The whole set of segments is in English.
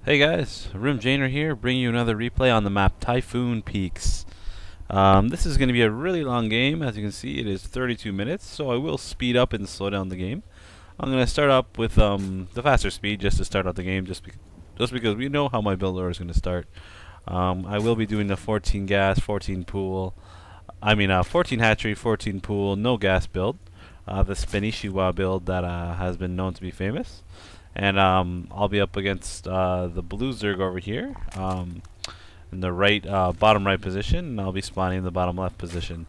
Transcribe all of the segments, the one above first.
Hey guys, Rim Janer here, bringing you another replay on the map Typhoon Peaks. This is going to be a really long game. As you can see, it is 32 minutes, so I will speed up and slow down the game. I'm going to start up with the faster speed just to start out the game, just because we know how my build order is going to start. I will be doing the 14 gas, 14 pool, 14 hatchery, 14 pool, no gas build. The Spanishiwa build that has been known to be famous. And I'll be up against the blue Zerg over here in the bottom right position, and I'll be spawning in the bottom left position.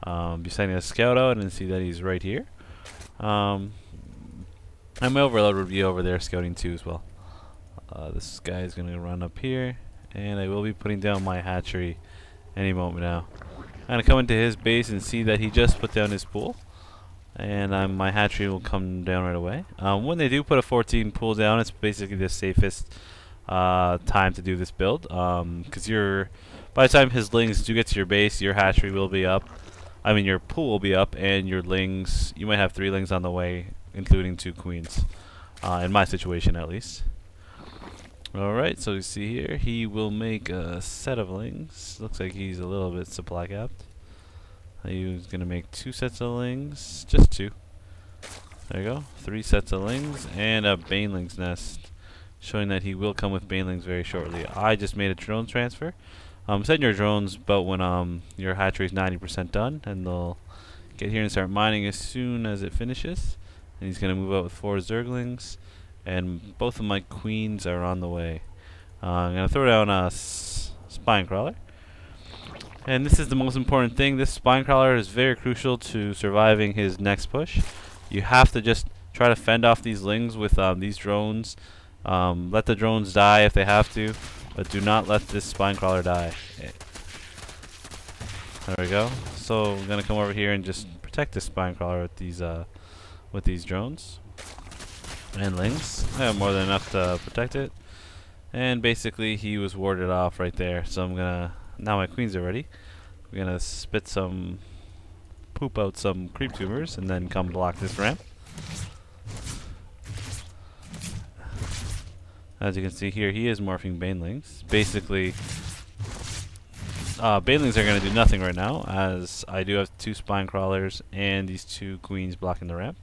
Be sending a scout out and see that he's right here. And my overload will be over there scouting too as well. This guy is going to run up here, and I will be putting down my hatchery any moment now. I'm going to come into his base and see that he just put down his pool. And my hatchery will come down right away. When they do put a 14 pool down, it's basically the safest time to do this build, because by the time his lings do get to your base, your hatchery will be up. Your pool will be up, and your lings, you might have 3 lings on the way, including 2 queens, in my situation at least. Alright, so you see here, he will make a set of lings. Looks like he's a little bit supply capped. He's going to make 2 sets of lings, just 2. There you go, 3 sets of lings and a baneling's nest, showing that he will come with banelings very shortly. I just made a drone transfer. Send your drones about when your hatchery is 90% done, and they'll get here and start mining as soon as it finishes. And he's going to move out with 4 zerglings, and both of my queens are on the way. I'm going to throw down a spine crawler. And this is the most important thing. This spine crawler is very crucial to surviving his next push. You have to just try to fend off these lings with these drones. Let the drones die if they have to, but do not let this spine crawler die. There we go. So I'm gonna come over here and just protect this spine crawler with these drones and lings. I have more than enough to protect it. And basically he was warded off right there. So now my queens are ready. We're gonna poop out some creep tumors and then come block this ramp. As you can see here, he is morphing banelings. Basically, banelings are gonna do nothing right now, as I do have 2 spine crawlers and these 2 queens blocking the ramp.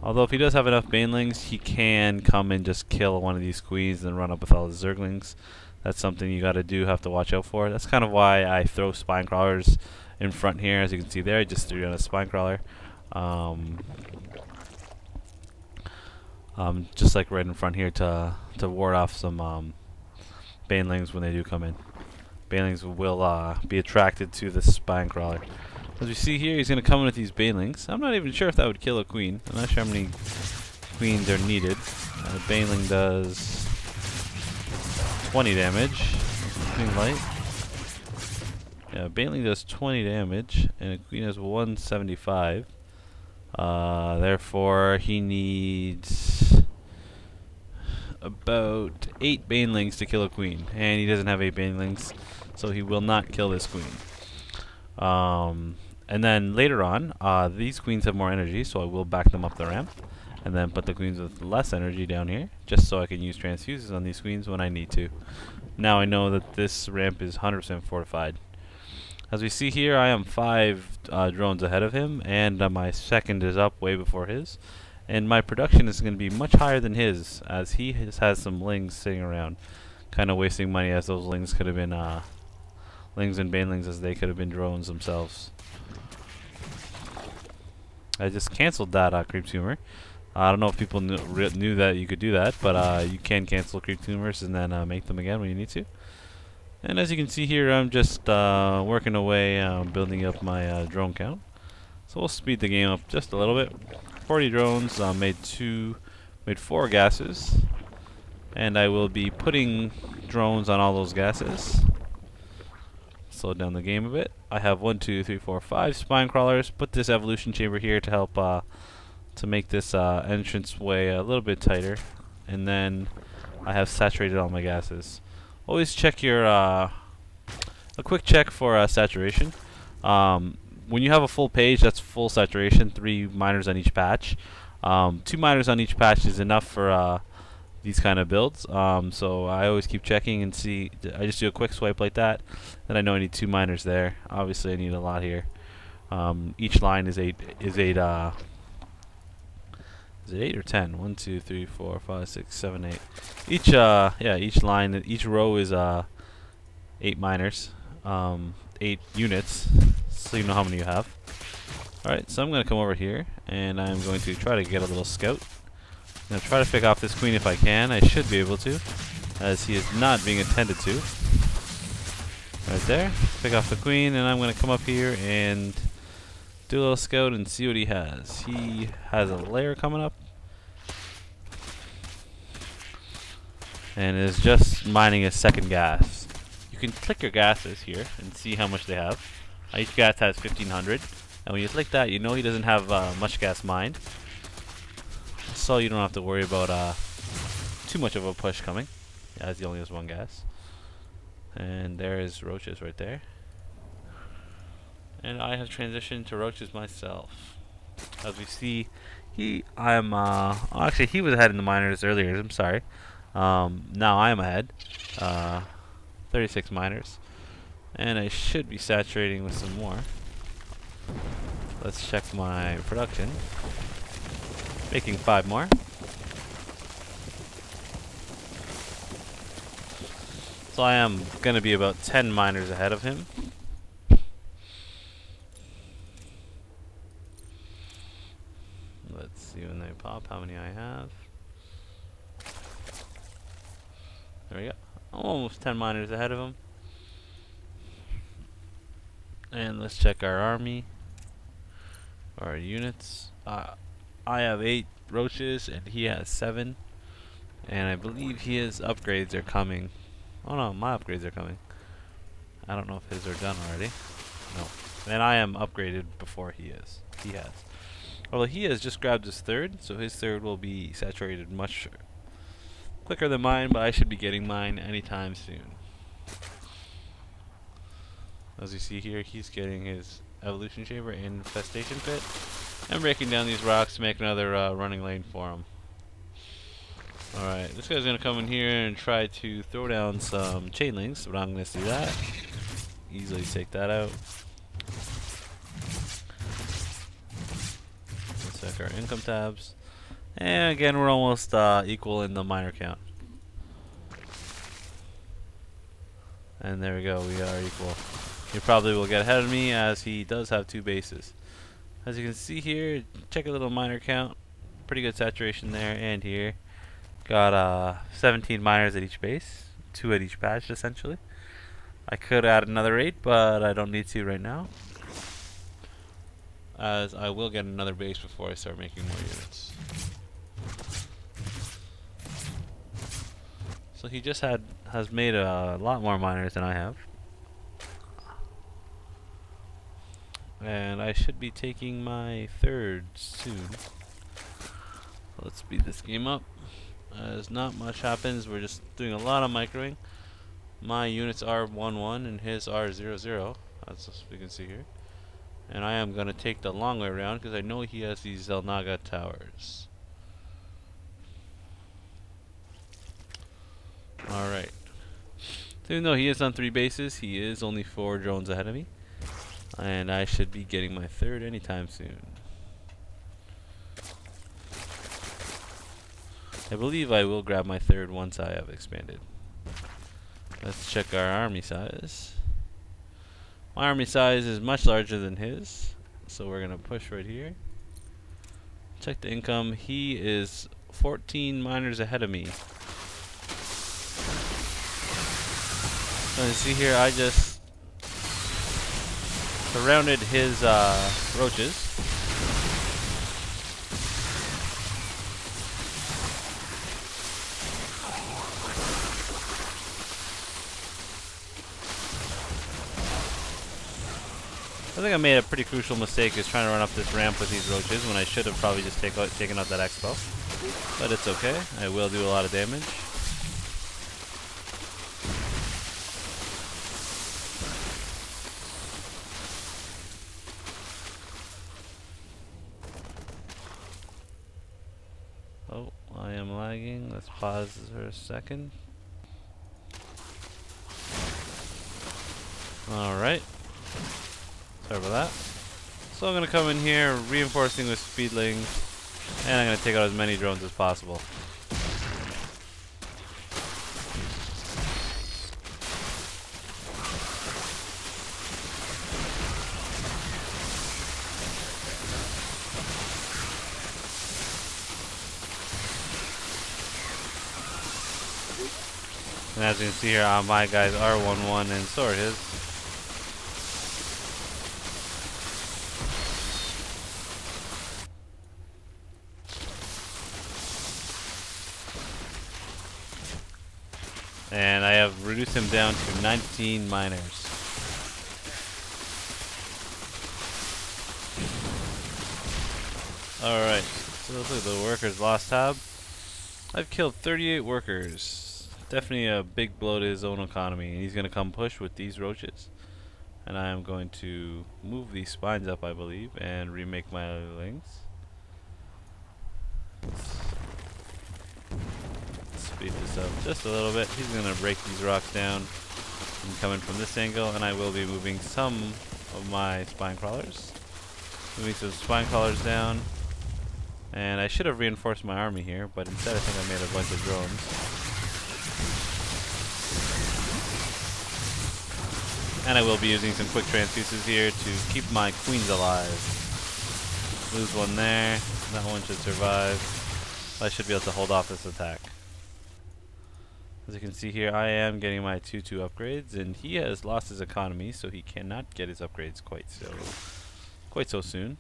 Although if he does have enough banelings, he can come and just kill one of these queens and run up with all the zerglings. That's something you have to watch out for. That's kind of why I throw spine crawlers in front here. As you can see there, I just threw down a spine crawler. Just like right in front here to ward off some banelings when they do come in. Banelings will be attracted to the spine crawler. As you see here, he's going to come in with these banelings. I'm not even sure if that would kill a queen. I'm not sure how many queens are needed. Baneling does 20 damage. Queen light. Yeah, Baneling does 20 damage, and a queen has 175. Therefore, he needs about 8 banelings to kill a queen, and he doesn't have 8 banelings, so he will not kill this queen. And then later on, these queens have more energy, so I will back them up the ramp. And then put the queens with less energy down here, just so I can use transfuses on these queens when I need to. Now I know that this ramp is 100% fortified. As we see here, I am 5 drones ahead of him, and my second is up way before his. And my production is going to be much higher than his, as he has some lings sitting around, kind of wasting money, as those lings could have been lings and banelings, as they could have been drones themselves. I just canceled that creep tumor. I don't know if people knew that you could do that, but you can cancel creep tumors and then make them again when you need to. And as you can see here, I'm just working away, building up my drone count. So we'll speed the game up just a little bit. 40 drones, made 4 gases, and I will be putting drones on all those gases. Slow down the game a bit. I have 1, 2, 3, 4, 5 spine crawlers. Put this evolution chamber here to help to make this entrance way a little bit tighter, and then I have saturated all my gases. Always check your a quick check for saturation. When you have a full page, that's full saturation, 3 miners on each patch. 2 miners on each patch is enough for these kind of builds. So I always keep checking and see. I just do a quick swipe like that, and I know I need 2 miners there. Obviously, I need a lot here. Each line is eight. Is it 8 or 10? 1, 2, 3, 4, 5, 6, 7, 8. Each each line, each row is 8 miners, 8 units. So you know how many you have. All right, so I'm gonna come over here and I'm going to try to get a little scout. I'm gonna try to pick off this queen if I can. I should be able to, as he is not being attended to. Right there, pick off the queen, and I'm gonna come up here and do a little scout and see what he has. He has a lair coming up, and is just mining his second gas. You can click your gases here and see how much they have. Each gas has 1500, and when you click that, you know he doesn't have much gas mined, so you don't have to worry about too much of a push coming, as he only has 1 gas. And there is roaches right there. And I have transitioned to roaches myself. As we see, actually he was ahead in the miners earlier, I'm sorry. Now I am ahead. 36 miners. And I should be saturating with some more. Let's check my production. Making 5 more. So I am going to be about 10 miners ahead of him. Let's see when they pop how many I have. There we go. Almost 10 miners ahead of him. And let's check our army. Our units. I have 8 roaches and he has 7. And I believe his upgrades are coming. Oh no, my upgrades are coming. I don't know if his are done already. No. And I am upgraded before he is. He has. Although he has just grabbed his 3rd, so his 3rd will be saturated much quicker than mine, but I should be getting mine anytime soon. As you see here, he's getting his evolution chamber infestation pit and breaking down these rocks to make another running lane for him. Alright, this guy's going to come in here and try to throw down some chain links, but I'm going to see that. Easily take that out. Let's check our income tabs. And again, we're almost equal in the miner count. And there we go, we are equal. He probably will get ahead of me as he does have 2 bases. As you can see here, check a little miner count. Pretty good saturation there and here. Got 17 miners at each base, 2 at each patch essentially. I could add another 8, but I don't need to right now, as I will get another base before I start making more units. So he just has made a lot more miners than I have. And I should be taking my 3rd soon. Let's speed this game up. As not much happens, we're just doing a lot of microing. My units are 1-1 and his are 0-0. That's what we can see here. And I am going to take the long way around because I know he has these Zelnaga towers. Alright. So even though he is on 3 bases, he is only 4 drones ahead of me. And I should be getting my 3rd anytime soon. I believe I will grab my 3rd once I have expanded. Let's check our army size. My army size is much larger than his, so we're gonna push right here. Check the income. He is 14 miners ahead of me. So you see here, I just surrounded his roaches. I think I made a pretty crucial mistake is trying to run up this ramp with these roaches when I should have probably just taken out that expo. But it's okay. I will do a lot of damage. Oh, I am lagging. Let's pause for a second. Alright. Sorry about that. So I'm going to come in here, reinforcing with speedlings, and I'm going to take out as many drones as possible. And as you can see here, my guys are 1-1, and so are his. And I have reduced him down to 19 miners. Alright, so let's look at the workers lost tab. I've killed 38 workers. Definitely a big blow to his own economy. And he's going to come push with these roaches. And I am going to move these spines up, I believe, and remake my lings. Speed this up just a little bit. He's going to break these rocks down and come in from this angle, and I will be moving some of my spine crawlers. Moving some spine crawlers down. And I should have reinforced my army here, but instead I think I made a bunch of drones. And I will be using some quick transfuses here to keep my queens alive. Lose one there. That one should survive. I should be able to hold off this attack. As you can see here, I am getting my 2-2 upgrades, and he has lost his economy, so he cannot get his upgrades quite so soon.